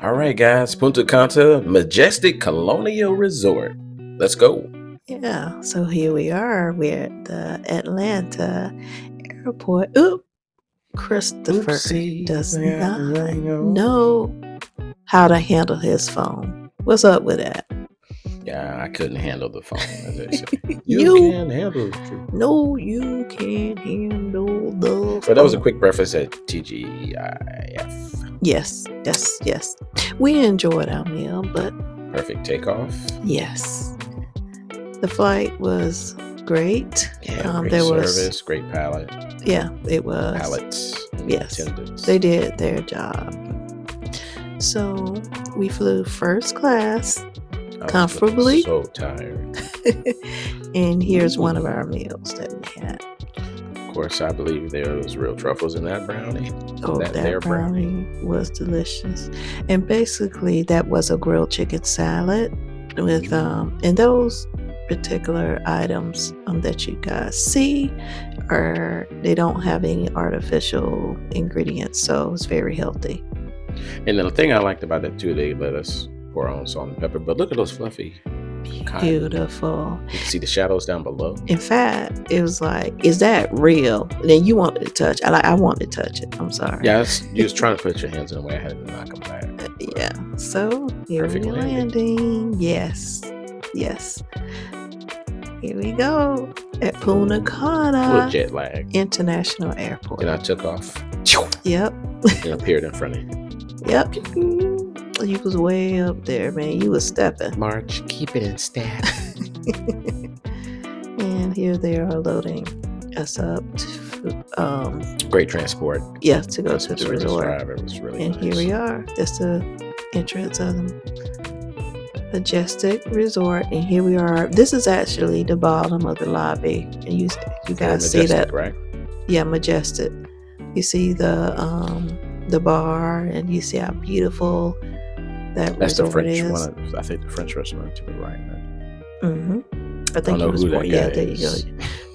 All right, guys. Punta Cana, Majestic Colonial Resort. Let's go. Yeah, so here we are. We're at the Atlanta airport. Oop, Christopher Oopsie. does Yeah, not know how to handle his phone. What's up with that? Yeah, I couldn't handle the phone, as they say. You can handle it. True. No, you can't handle the phone. But that was a quick preface at TGIF. Yes. We enjoyed our meal, but Perfect takeoff. yes. The flight was great. Yeah, great service, great palate. Yeah, it was. Palettes. Yes, attendance. they did their job. So we flew first class comfortably. So tired. And here's one of our meals that we had. Of course, I believe there was real truffles in that brownie. Oh, that brownie was delicious. And basically, that was a grilled chicken salad with and those particular items that you guys see they don't have any artificial ingredients, so it's very healthy. And the thing I liked about that too, they let us pour our own salt and pepper. But look at those fluffy. Beautiful. You can see the shadows down below. In fact, it was like, is that real? And then you wanted to touch. I wanted to touch it. I'm sorry. Yeah, you was trying to put your hands in the way. I had to knock them back. Yeah. So here we're landing. Yes. Here we go at Punta Cana. A little jet lag. International Airport. Then I took off. Yep. And appeared in front of you. Yep. You was way up there, man. You was stepping. March, keep it in step. And here they are loading us up to, great transport. Yeah, to go to the resort. Drive. It was really and nice. Here we are. That's the entrance of the Majestic Resort. And here we are. This is actually the bottom of the lobby. And you guys see that? Right? Yeah, Majestic. You see the bar, and you see how beautiful that's the French is. one. I think the French restaurant to the right. Mm-hmm. I think it was more. Yeah, there you go.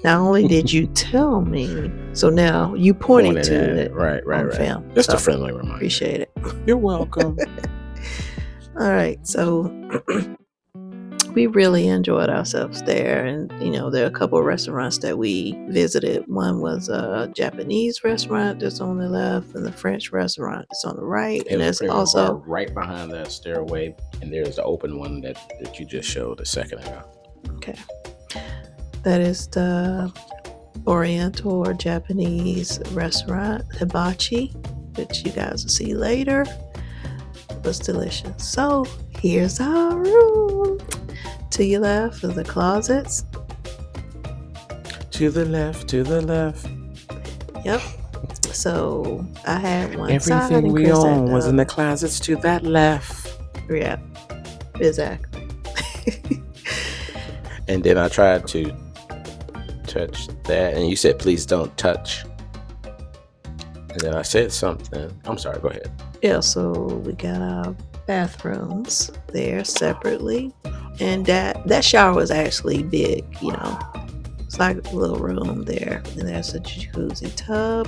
Not only did you tell me, so now you pointing to it. Right. Film. Just a friendly reminder. Appreciate it. You're welcome. All right, so we really enjoyed ourselves there, and there are a couple of restaurants that we visited. One was a Japanese restaurant that's on the left, and the French restaurant that's on the right. And there's also right behind that stairway, and there's the open one that you just showed a second ago. Okay, that is the Oriental or Japanese restaurant, Hibachi, which you guys will see later. It was delicious. So here's our room. To your left are the closets. To the left. Yep. So I had one Everything side and we Chris own had was in the closets to that left. Yeah, exactly. And then I tried to touch that, and you said, "Please don't touch." And then I said something. I'm sorry. Go ahead. Yeah. So we got our bathrooms there separately. And that shower was actually big, It's like a little room there. And there's a jacuzzi tub.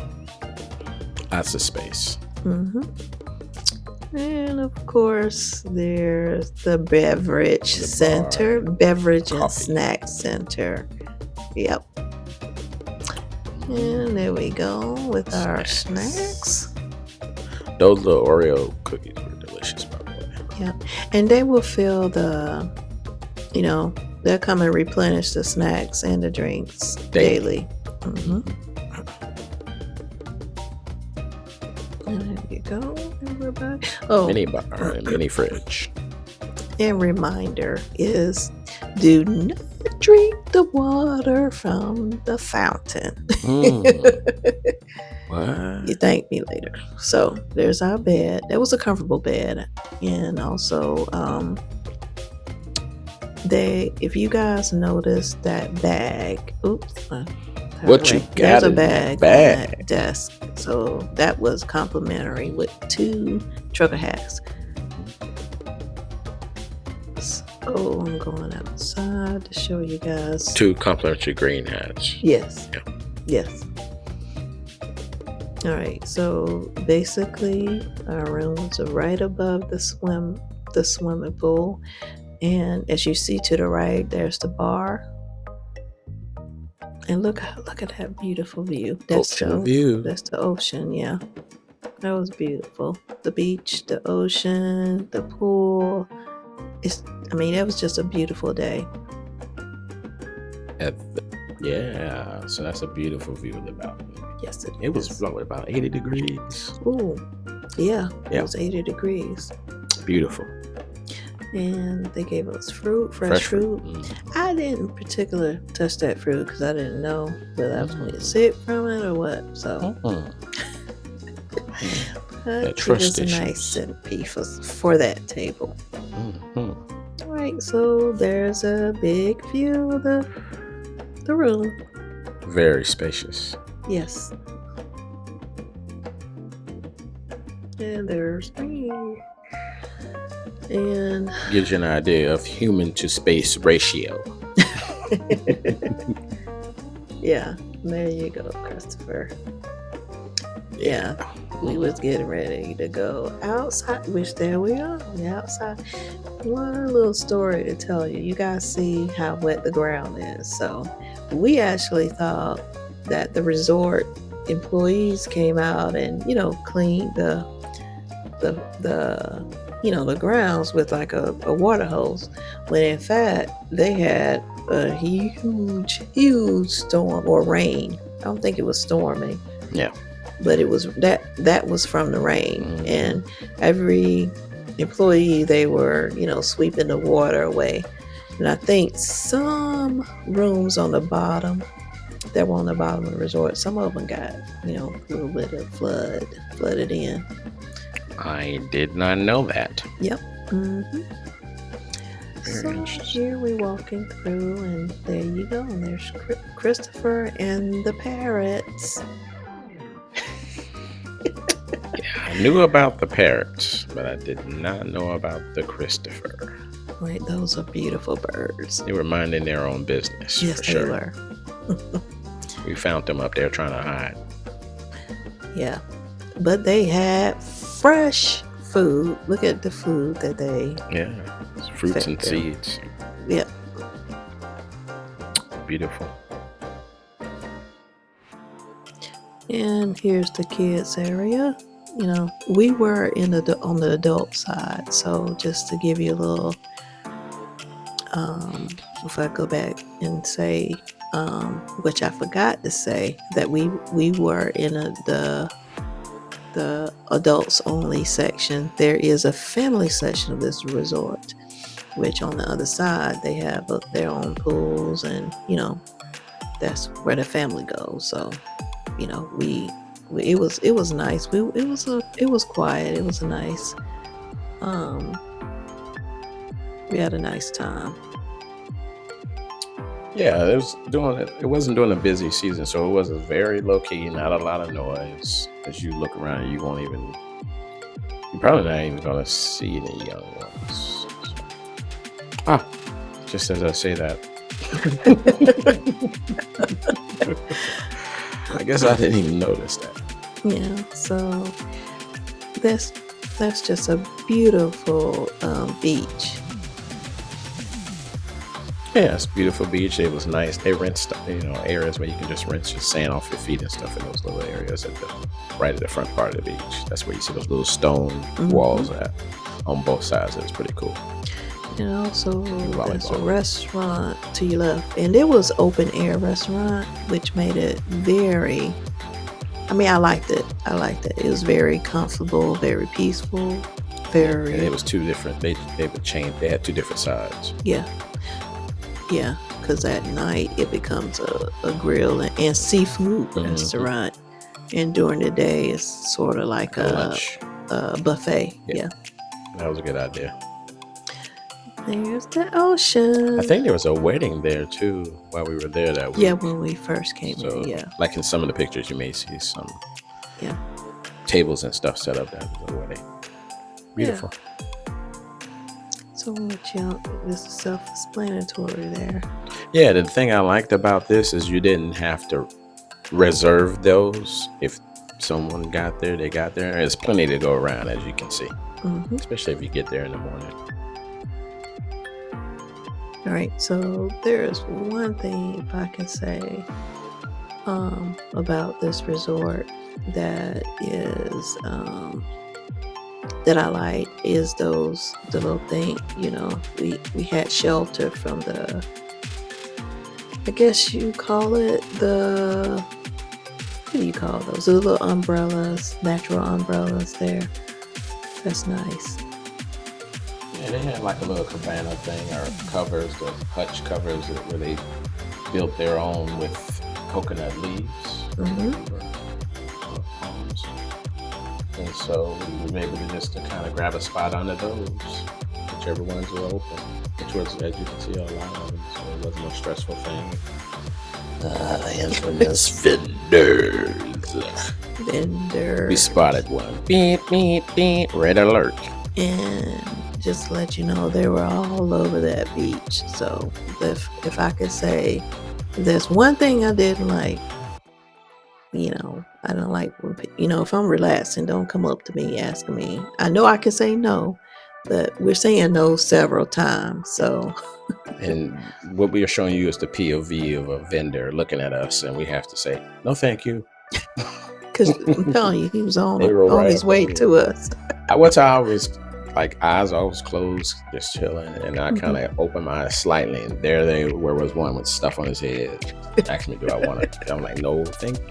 Lots of space. Mm-hmm. And of course, there's the beverage center. Beverage and snack center. Yep. And there we go with our snacks. Those little Oreo cookies were delicious, by the way. Yeah. And they will fill they'll come and replenish the snacks and the drinks daily. Mm-hmm. And there you go, everybody. Mini fridge. And reminder is, do not drink the water from the fountain. What? You thank me later. So there's our bed. That was a comfortable bed. And also, if you guys notice that bag, what you got? There's a bag on that desk. So that was complimentary with 2 trucker hats. So I'm going outside to show you guys 2 complimentary green hats. Yes. Yeah. Yes. All right. So basically, our room was right above the swimming pool, and as you see to the right, there's the bar. And look at that beautiful view. Ocean view. That's the ocean. Yeah, that was beautiful. The beach, the ocean, the pool. It was just a beautiful day. Yeah, so that's a beautiful view of the balcony. Yes, it was about 80 degrees. Ooh, yeah, it was 80 degrees. Beautiful. And they gave us fresh fruit. I didn't particularly touch that fruit because I didn't know whether I was going to get sick from it or what. So it was a nice centerpiece for that table. All right, so there's a big view of the room. Very spacious. Yes. And there's me. And gives you an idea of human to space ratio. Yeah, there you go, Christopher. Yeah, we was getting ready to go outside, which there we are, outside. One little story to tell you. You guys see how wet the ground is. So we actually thought that the resort employees came out and, cleaned the grounds with like a water hose, when in fact they had a huge storm or rain. I don't think it was storming. Yeah. But it was that was from the rain. And every employee, they were, sweeping the water away. And I think some rooms on the bottom that were on the bottom of the resort, some of them got, a little bit of flooded in. I did not know that. Yep. So here we walking through, and there you go. And there's Christopher and the parrots. Yeah, I knew about the parrots, but I did not know about the Christopher. Right, those are beautiful birds. They were minding their own business. Yes, for sure. They were. We found them up there trying to hide. Yeah, but they had fresh food. Look at the food that they. Yeah, it's fruits and seeds. Yeah. Beautiful. And here's the kids area. We were on the adult side. So just to give you a little, if I go back and say, which I forgot to say, that we were in the adults only section. There is a family section of this resort, which on the other side they have their own pools, and that's where the family goes. So it was nice. It was quiet. It was a nice. We had a nice time. Yeah, it wasn't during a busy season, so it was very low key, not a lot of noise. As you look around, you're probably not even gonna see any young ones. Just as I say that. I guess I didn't even notice that. Yeah, so that's just a beautiful beach. Yeah, it's a beautiful beach. It was nice. They rent areas where you can just rinse your sand off your feet and stuff in those little areas right at the front part of the beach. That's where you see those little stone walls at on both sides. It's pretty cool. And also there's a restaurant to your left, and it was open air restaurant, which made it very. I liked it. It was very comfortable, very peaceful, very. And it was two different. They had two different sides. Yeah, because at night it becomes a grill and seafood restaurant, and during the day it's sort of like a buffet. Yeah, that was a good idea. There's the ocean. I think there was a wedding there too while we were there that week. Yeah, when we first came in. Yeah, like in some of the pictures, you may see some tables and stuff set up there at the wedding. Beautiful. Yeah. So this is self-explanatory there. Yeah, the thing I liked about this is you didn't have to reserve those. If someone got there, they got there. There's plenty to go around, as you can see, especially if you get there in the morning. All right, so there's one thing, if I can say, about this resort that is that I like is the little thing, we had shelter from the, I guess you call it what do you call those? The little umbrellas, natural umbrellas there. That's nice. Yeah, they had like a little cabana thing or covers, the hutch covers where they built their own with coconut leaves. Palms. And so we were able to just to kind of grab a spot under those, whichever ones were open, which was, as you can see, a lot of them, so it wasn't a stressful thing. Infamous vendors. We spotted one. Beep, beep, beep. Red alert. And just to let you know, they were all over that beach. So if I could say, there's one thing I didn't like, I don't like when, if I'm relaxing, don't come up to me asking me. I know I can say no, but we're saying no several times. So. And what we are showing you is the POV of a vendor looking at us, and we have to say, no, thank you. Because I'm telling you, he was on right his way to us. I was like, eyes always closed, just chilling, and I kind of opened my eyes slightly, and there was one with stuff on his head. Asked me, do I want to? I'm like, no, thank you.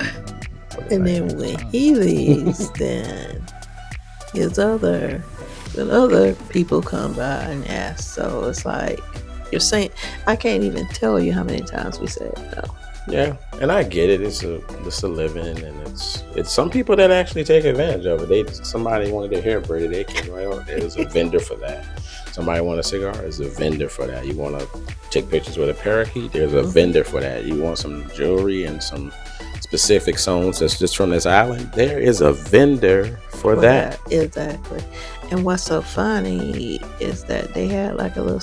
And then when he leaves, then other people come by and ask. So it's like, you're saying, I can't even tell you how many times we said no. Yeah, and I get it. It's a living, and it's some people that actually take advantage of it. Somebody wanted their hair braided, they came right on. There's a vendor for that. Somebody want a cigar, there's a vendor for that. You want to take pictures with a parakeet, there's a vendor for that. You want some jewelry and some specific songs that's just from this island, there is a vendor for that. Exactly. And what's so funny is that they had like a little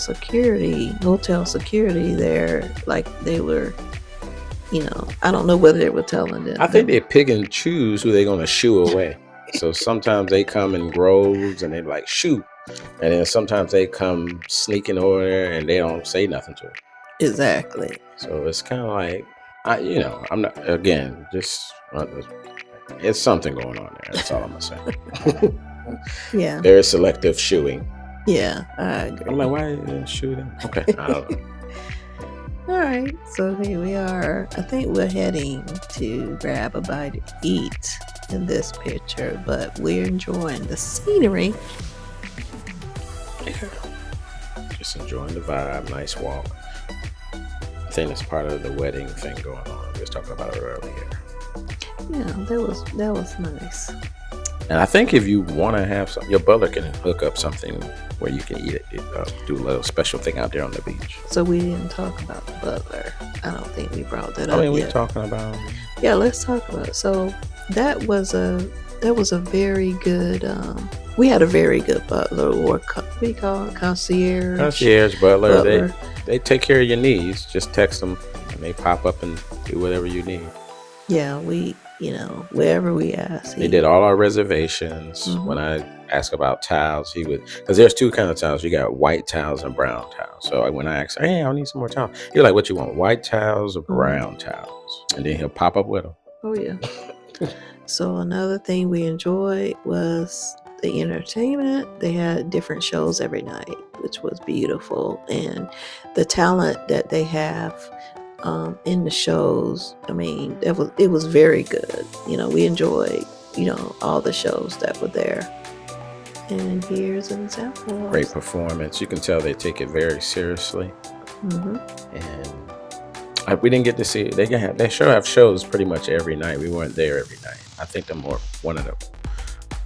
hotel security there. Like they were, I don't know whether they were telling them. I think they pick and choose who they're going to shoo away. So sometimes they come in groves and they like shoot. And then sometimes they come sneaking over there and they don't say nothing to them. Exactly. So it's kind of like, I'm not, again, just, it's something going on there. That's all I'm going to say. Yeah. Very selective shooing. Yeah, I agree. I'm like, why are you shooting? Okay, I don't know. All right, so here we are. I think we're heading to grab a bite to eat in this picture, but we're enjoying the scenery. Yeah. Just enjoying the vibe, nice walk. I think it's part of the wedding thing going on. We was talking about it earlier. Yeah, that was nice. And I think if you want to have some, your butler can hook up something where you can eat it, do a little special thing out there on the beach. So we didn't talk about the butler. I don't think we brought that up yet. We're talking about. Yeah, let's talk about it. So that was a very good. We had a very good butler, or what do you call it, concierge. Concierge butler. They take care of your needs. Just text them, and they pop up and do whatever you need. Yeah, wherever we asked. They did all our reservations. When I asked about towels, he would, because there's two kinds of towels. You got white towels and brown towels. So when I asked, hey, I need some more towels. You're like, what you want, white towels or brown towels? And then he'll pop up with them. Oh, yeah. So another thing we enjoyed was the entertainment. They had different shows every night, which was beautiful. And the talent that they have in the shows, I mean, it was very good. We enjoyed, all the shows that were there. And here's an example. Great performance. You can tell they take it very seriously. And we didn't get to see it. They sure have shows pretty much every night. We weren't there every night. I think one of the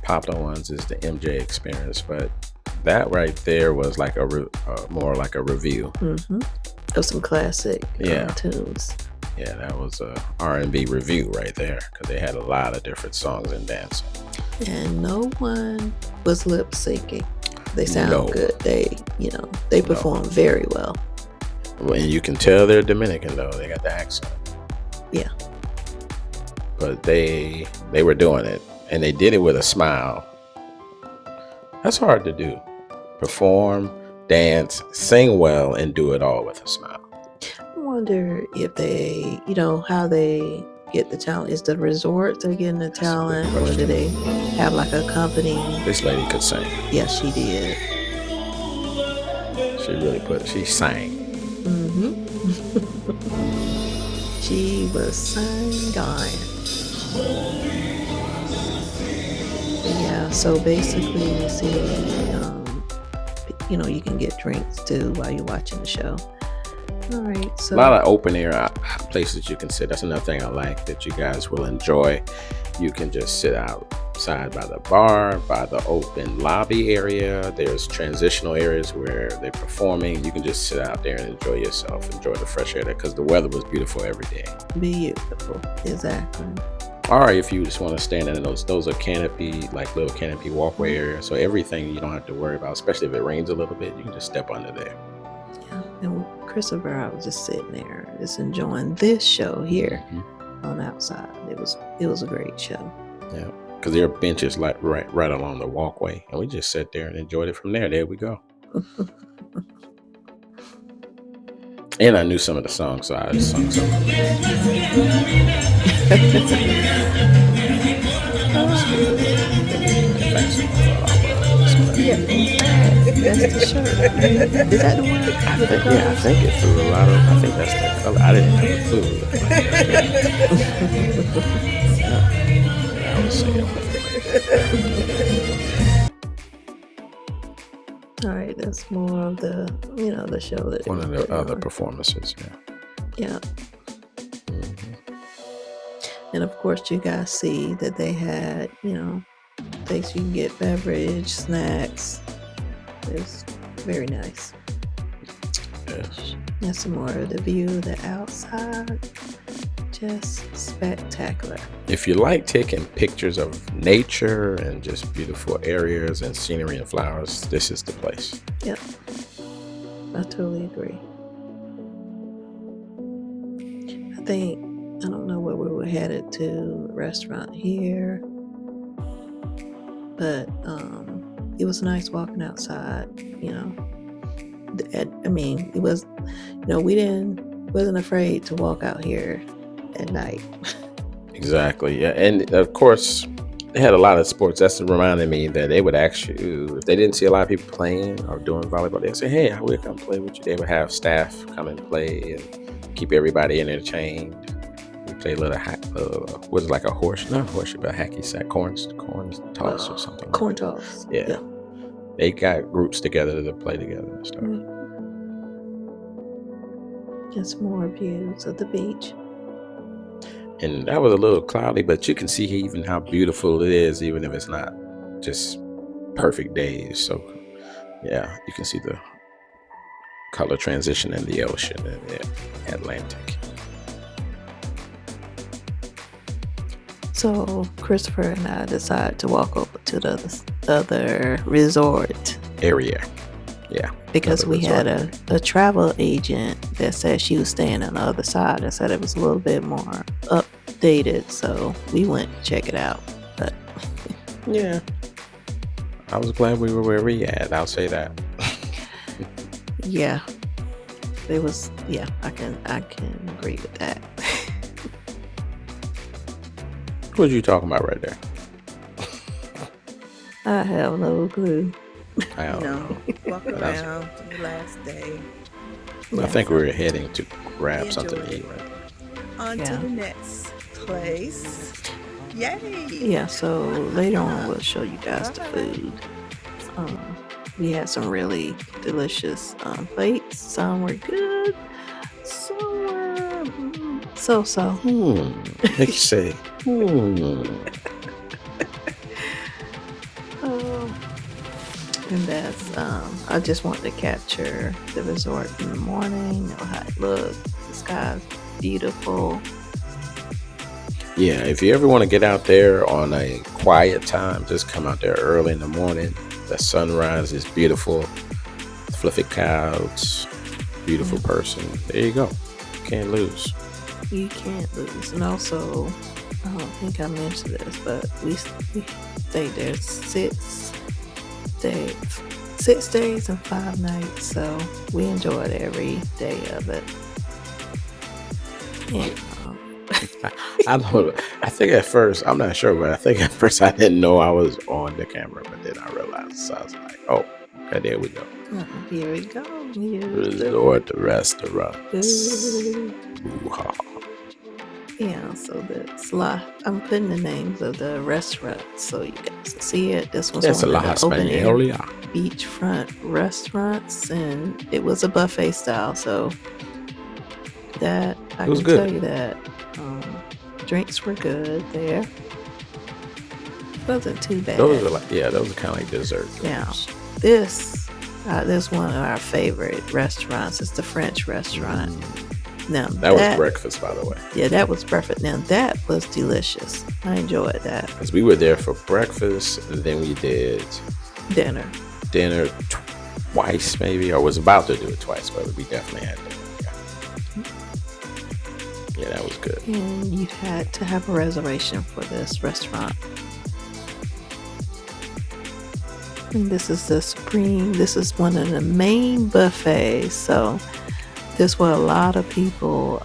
popular ones is the MJ Experience, but that right there was like more like a review of some classic tunes. Yeah, that was a R&B review right there, because they had a lot of different songs and dancing. And no one was lip syncing. They sound good. They perform very well. And you can tell they're Dominican though. They got the accent. Yeah. but they were doing it, and they did it with a smile. That's hard to do. Perform, dance, sing well, and do it all with a smile. I wonder if they, how they get the talent. Is the resort they're getting the talent, or do they have like a company? This lady could sing. Yes, she did. She sang. She was singing. Yeah, so basically you see, you can get drinks too while you're watching the show. All right, so a lot of open air places you can sit. That's another thing I like that you guys will enjoy. You can just sit outside by the bar, by the open lobby area. There's transitional areas where they're performing. You can just sit out there and enjoy yourself, enjoy the fresh air there, because the weather was beautiful every day. Beautiful, exactly. Or if you just want to stand in those are canopy, like little canopy walkway areas. So everything you don't have to worry about, especially if it rains a little bit, you can just step under there. Yeah, and Christopher, I was just sitting there, just enjoying this show here on outside. It was a great show. Yeah, because there are benches like right along the walkway, and we just sat there and enjoyed it from there. There we go. And I knew some of the songs, so I just sung some of them. Yeah, that's the shirt. Is that the one? I think it threw a lot of. I think that's the color. I didn't have a clue. I was saying. All right, that's more of the the show that One of the other performances. Yeah. And of course, you guys see that they had things you can get, beverage, snacks. It's very nice. Yes. And some more of the view, the outside, just spectacular. If you like taking pictures of nature and just beautiful areas and scenery and flowers, this is the place. Yep, I totally agree. I don't know where we were headed to, a restaurant here, but it was nice walking outside. I mean, it was, we wasn't afraid to walk out here at night. Exactly. Yeah. And of course, they had a lot of sports. That's reminding me that they would ask you, if they didn't see a lot of people playing or doing volleyball, they'd say, hey, I will come play with you. They would have staff come and play and keep everybody entertained. We play a little, what is it, like a horse? Not a horse, but a hacky sack, corn toss or something. Corn toss. Yeah. They got groups together to play together and stuff. Just more views of the beach. And that was a little cloudy, but you can see even how beautiful it is, even if it's not just perfect days. So, yeah, you can see the color transition in the ocean and the Atlantic. So, Christopher and I decided to walk over to the other resort Area. Yeah. because we resort. had a travel agent that said she was staying on the other side and said it was a little bit more updated. So we went to check it out. But Yeah. I was glad we were where we at. I'll say that. yeah, it was. Yeah, I can agree with that. What you talking about right there? I have no clue. I don't know. Walk But that's- around the last day. I think we were heading to grab something to eat, right? On Yeah. to the next place. Yay! Yeah, so later on we'll show you guys the food. We had some really delicious plates. Some were good. Some were so. Make you say, And that's I just want to capture the resort in the morning, how it looks. The sky's beautiful. Yeah, if you ever want to get out there on a quiet time, just come out there early in the morning. The sunrise is beautiful. Fluffy clouds, beautiful person. There you go. Can't lose. You can't lose. And also, I don't think I mentioned this, but we stayed there 6 days and 5 nights, so we enjoyed every day of it. And, I think at first, I'm not sure, but I think at first I didn't know I was on the camera, but then I realized, so I was like, oh, okay, there we go. here we go. Here's Resort to restaurants. the- Ooh-ha. Yeah, so I'm putting the names of the restaurants so you guys can see it. This was It's a one la of the open air Española. beachfront restaurants, and it was a buffet style, so that I It was can good. tell you that drinks were good there. Wasn't too bad. Those are those are kind of like dessert. Yeah. drinks. This one of our favorite restaurants. It's the French restaurant. Now That was breakfast, by the way. Yeah, that was perfect. Now that was delicious. I enjoyed that. Because we were there for breakfast, and then we did Dinner. dinner twice, maybe, or was about to do it twice, but we definitely had dinner. Yeah, that was good. And you had to have a reservation for this restaurant. And this is the Supreme. This is one of the main buffets. So this is where a lot of people,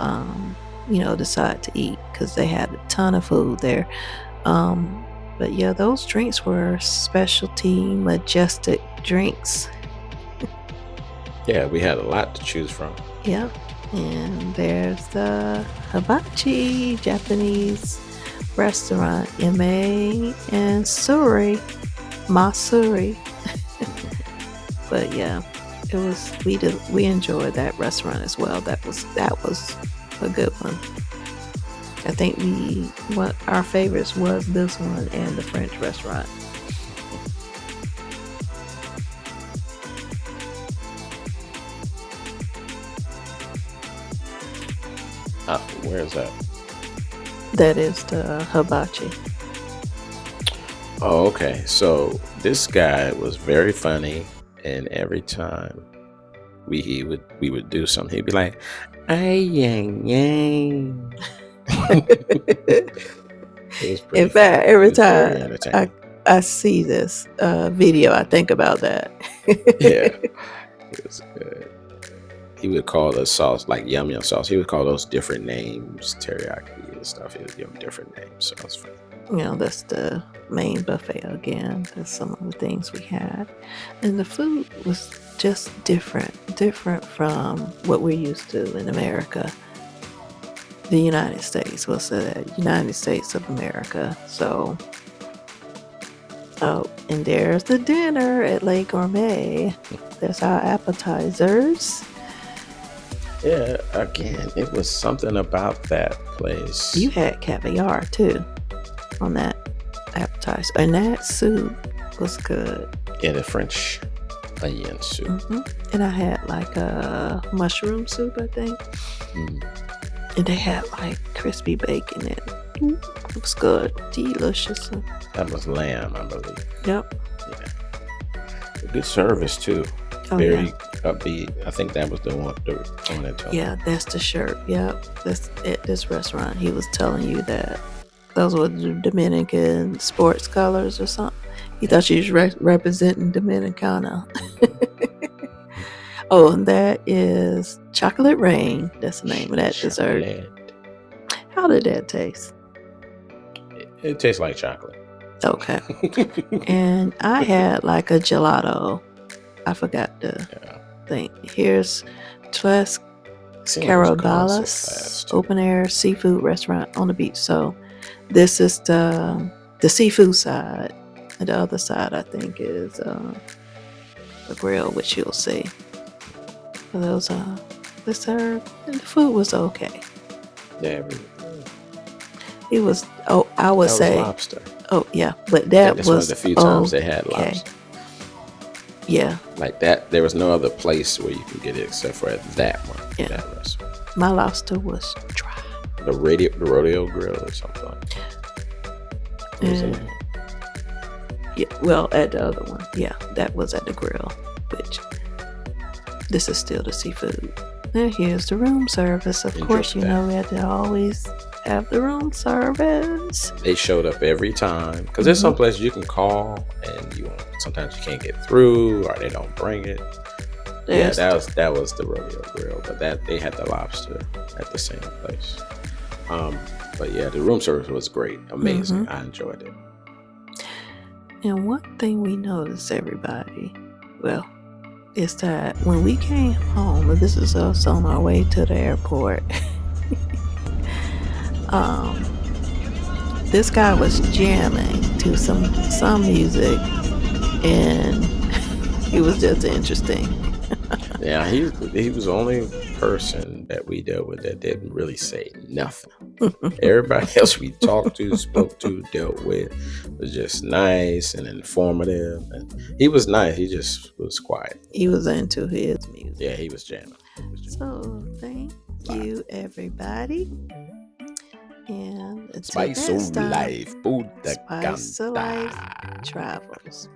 decide to eat because they had a ton of food there. But yeah, those drinks were specialty Majestic drinks. Yeah, we had a lot to choose from. Yeah. And there's the Hibachi Japanese restaurant, MA and Masuri. But yeah, it was we enjoyed that restaurant as well. That was a good one. I think our favorites was this one and the French restaurant. Where is that? That is the Hibachi. Oh, okay. So this guy was very funny, and every time we would do something, he'd be like, "Ay yang yang." In fact, every time I see this video, I think about that. Yeah, it was good. He would call the sauce like yum yum sauce. He would call those different names, teriyaki and stuff. He would give them different names. So that's funny. That's the main buffet again. That's some of the things we had. And the food was just different from what we're used to in America. The United States, we'll say that. United States of America. So, and there's the dinner at Le Gourmet. There's our appetizers. Yeah, again, it was something about that place. You had caviar too on that appetizer, and that soup was good. Yeah, the French onion soup. And I had like a mushroom soup, I think. And they had like crispy bacon in it. It was good, delicious. That was lamb, I believe. Yep. Yeah. Good service too. Very upbeat. I think that was the one that told me. Yeah, that's the shirt. Yep. That's at this restaurant. He was telling you that those were the Dominican sports colors or something. He thought you was representing Dominicana. Oh, and that is Chocolate Rain. That's the name of that dessert. How did that taste? It tastes like chocolate. Okay. And I had like a gelato. I forgot the thing. Here's Tres Carabalas, open air seafood restaurant on the beach. So this is the seafood side. And the other side, I think, is the grill, which you'll see. So those the serve. And the food was okay. Yeah. It was. Oh, I would say lobster. Oh yeah, but that was one of the few times they had lobster. Yeah. Like that, there was no other place where you could get it except for at that one. Yeah. That restaurant. My lobster was dry. The rodeo grill or something like that. Yeah, well, at the other one. Yeah, that was at the grill, which this is still the seafood. And here's the room service. Of course, we had to always have the room service. They showed up every time because there's some places you can call and sometimes you can't get through or they don't bring it. There's- Yeah, that was the Rodeo Grill, but they had the lobster at the same place. But yeah, the room service was great, amazing. I enjoyed it. And one thing we noticed, everybody, well, is that when we came home, and this is us on our way to the airport, this guy was jamming to some music, and it was just interesting. Yeah, he was the only person that we dealt with that didn't really say nothing. Everybody else we talked to, spoke to, dealt with was just nice and informative. And he was nice. He just was quiet. He was into his music. Yeah, he was jamming. So thank you, everybody. And until Spice next of time, life, Punta Spice of Cana. Life Travels.